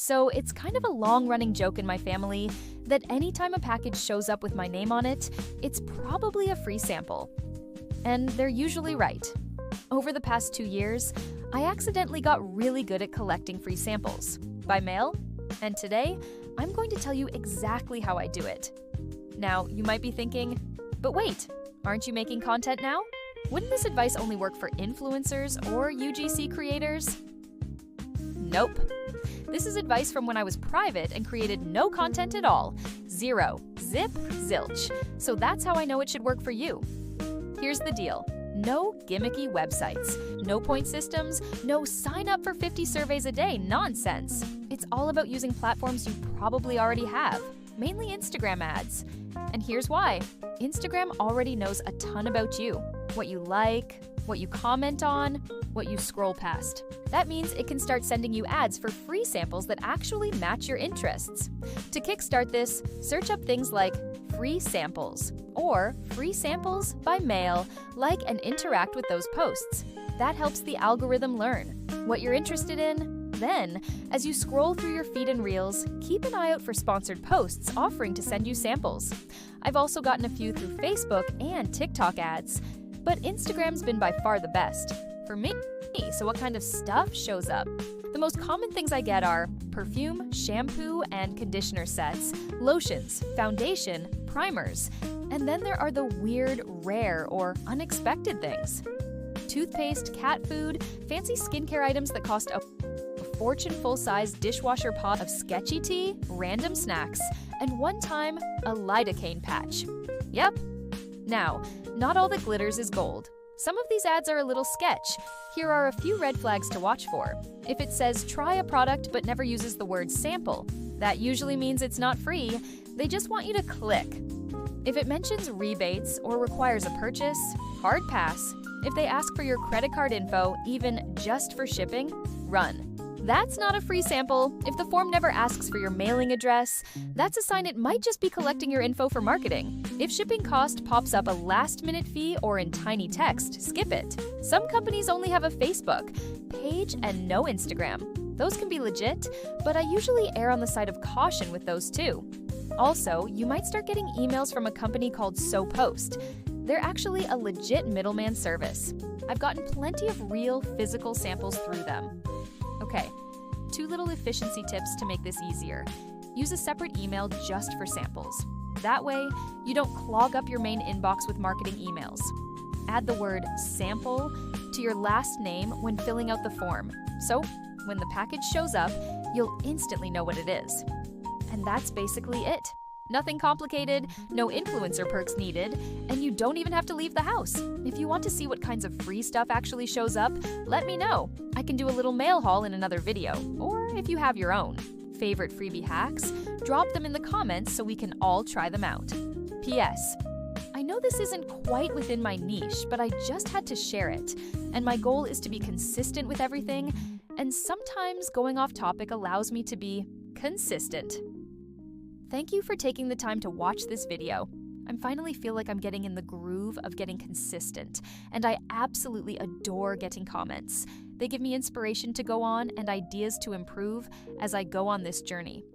So it's kind of a long-running joke in my family that anytime a package shows up with my name on it, it's probably a free sample. And they're usually right. Over the past 2 years, I accidentally got really good at collecting free samples by mail, and today I'm going to tell you exactly how I do it. Now, you might be thinking, but wait, aren't you making content now? Wouldn't this advice only work for influencers or UGC creators? Nope. This is advice from when I was private and created no content at all. Zero. Zip, zilch. So that's how I know it should work for you. Here's the deal. No gimmicky websites, no point systems, no sign up for 50 surveys a day nonsense. It's all about using platforms you probably already have, mainly Instagram ads. And here's why. Instagram already knows a ton about you, what you like, what you comment on, what you scroll past. That means it can start sending you ads for free samples that actually match your interests. To kickstart this, search up things like free samples or free samples by mail, like and interact with those posts. That helps the algorithm learn what you're interested in. Then, as you scroll through your feed and reels, keep an eye out for sponsored posts offering to send you samples. I've also gotten a few through Facebook and TikTok ads, but Instagram's been by far the best for me. So what kind of stuff shows up? The most common things I get are perfume, shampoo and conditioner sets, lotions, foundation, primers, and then there are the weird, rare, or unexpected things. Toothpaste, cat food, fancy skincare items that cost a fortune full-size dishwasher pot of sketchy tea, random snacks, and one time, a lidocaine patch. Yep. Now, not all that glitters is gold. Some of these ads are a little sketch. Here are a few red flags to watch for. If it says try a product but never uses the word sample, that usually means it's not free. They just want you to click. If it mentions rebates or requires a purchase, hard pass. If they ask for your credit card info, even just for shipping, run. That's not a free sample. If the form never asks for your mailing address, that's a sign it might just be collecting your info for marketing. If shipping cost pops up a last-minute fee or in tiny text, skip it. Some companies only have a Facebook page and no Instagram. Those can be legit, but I usually err on the side of caution with those too. Also, you might start getting emails from a company called SoPost. They're actually a legit middleman service. I've gotten plenty of real physical samples through them. Okay, 2 little efficiency tips to make this easier. Use a separate email just for samples. That way, you don't clog up your main inbox with marketing emails. Add the word sample to your last name when filling out the form. So, when the package shows up, you'll instantly know what it is. And that's basically it. Nothing complicated, no influencer perks needed, and you don't even have to leave the house. If you want to see what kinds of free stuff actually shows up, let me know. I can do a little mail haul in another video, or if you have your own favorite freebie hacks, drop them in the comments so we can all try them out. P.S. I know this isn't quite within my niche, but I just had to share it, and my goal is to be consistent with everything, and sometimes going off topic allows me to be consistent. Thank you for taking the time to watch this video. I finally feel like I'm getting in the groove of getting consistent, and I absolutely adore getting comments. They give me inspiration to go on and ideas to improve as I go on this journey.